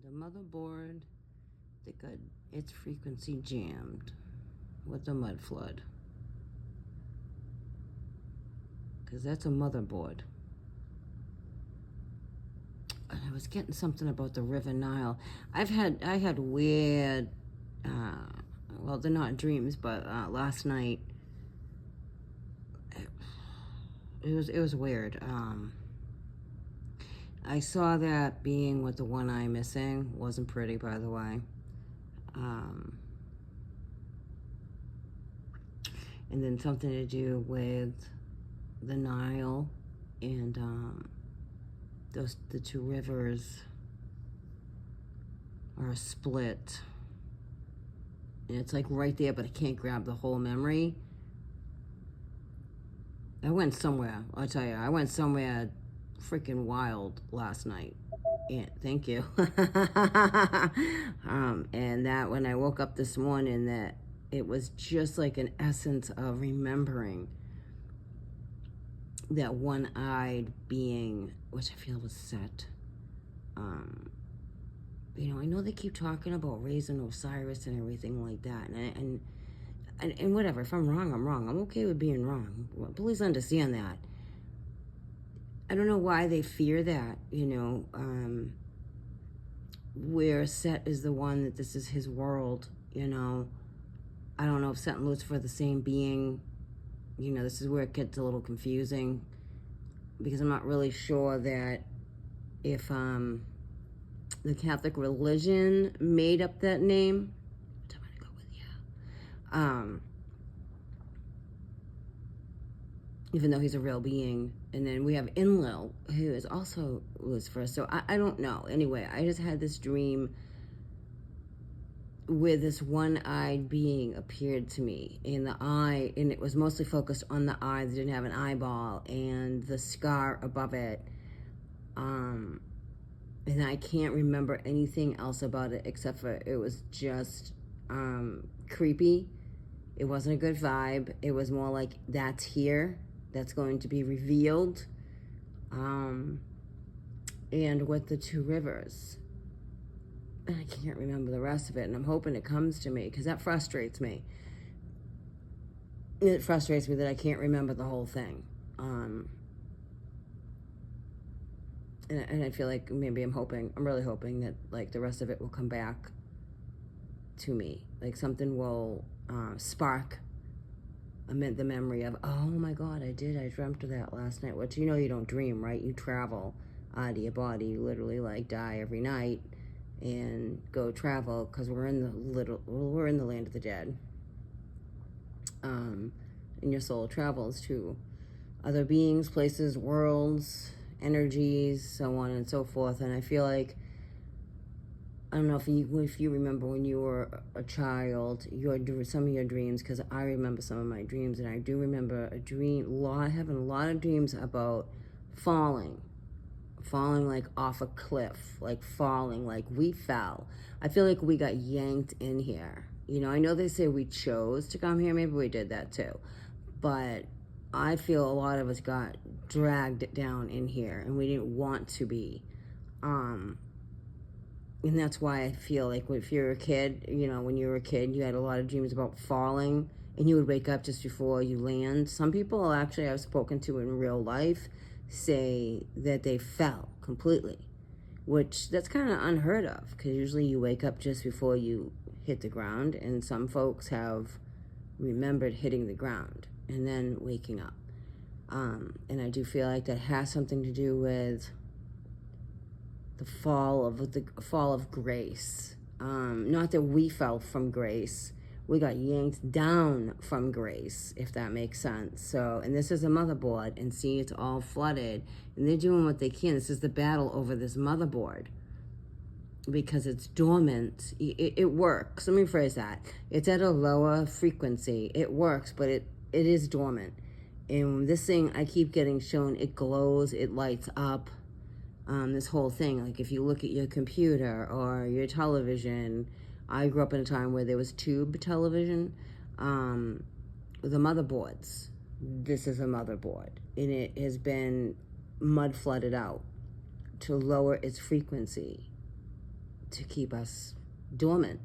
the motherboard that got its frequency jammed with the mud flood. Because that's a motherboard. And I was getting something about the River Nile. I had weird, well, they're not dreams, but last night, it was weird. I saw that being with the one eye missing. Wasn't pretty, by the way. And then something to do with the Nile and the two rivers are split. And it's like right there, but I can't grab the whole memory. I went somewhere, I'll tell you, I went somewhere freaking wild last night. Yeah, thank you. And that when I woke up this morning, that it was just like an essence of remembering that one-eyed being, which I feel was Set. You know, I know they keep talking about raising Osiris and everything like that, and whatever. If I'm wrong, I'm wrong. I'm okay with being wrong. Well, please understand that. I don't know why they fear that, you know, where Set is the one that this is his world, you know. I don't know if Set and Lucifer are the same being. You know, this is where it gets a little confusing, because I'm not really sure that if the Catholic religion made up that name. What am I gonna go with? Yeah. Even though he's a real being. And then we have Enlil, who is also Lucifer. So I don't know. Anyway, I just had this dream where this one-eyed being appeared to me in the eye, and it was mostly focused on the eye that didn't have an eyeball and the scar above it. And I can't remember anything else about it except for it was just creepy. It wasn't a good vibe. It was more like, that's here. That's going to be revealed. And with the two rivers. And I can't remember the rest of it. And I'm hoping it comes to me, because that frustrates me. It frustrates me that I can't remember the whole thing. And I feel like maybe I'm really hoping that like the rest of it will come back to me. Like something will spark the memory of, oh my God, I dreamt of that last night. Which, you know, you don't dream, right? You travel out of your body. You literally like die every night and go travel, because we're in the land of the dead. And your soul travels to other beings, places, worlds, energies, so on and so forth. And I feel like, I don't know if you remember when you were a child, some of your dreams, because I remember some of my dreams, and I do remember having a lot of dreams about falling like off a cliff, like falling, like we fell. I feel like we got yanked in here. You know, I know they say we chose to come here, maybe we did that too, but I feel a lot of us got dragged down in here, and we didn't want to be. And that's why I feel like if you're a kid, you know, when you were a kid, you had a lot of dreams about falling, and you would wake up just before you land. Some people actually I've spoken to in real life say that they fell completely, which that's kind of unheard of, because usually you wake up just before you hit the ground, and some folks have remembered hitting the ground and then waking up. And I do feel like that has something to do with the fall of grace. Not that we fell from grace. We got yanked down from grace, if that makes sense. So, and this is a motherboard, and see, it's all flooded, and they're doing what they can. This is the battle over this motherboard, because it's dormant. It works. Let me rephrase that. It's at a lower frequency. It works, but it is dormant. And this thing, I keep getting shown, it glows, it lights up. This whole thing, like if you look at your computer or your television, I grew up in a time where there was tube television, the motherboards. This is a motherboard, and it has been mud flooded out to lower its frequency to keep us dormant.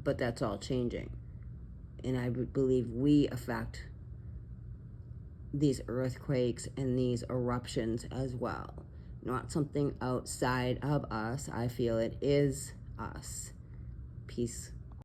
But that's all changing. And I believe we affect these earthquakes and these eruptions as well. Not something outside of us. I feel it is us. Peace.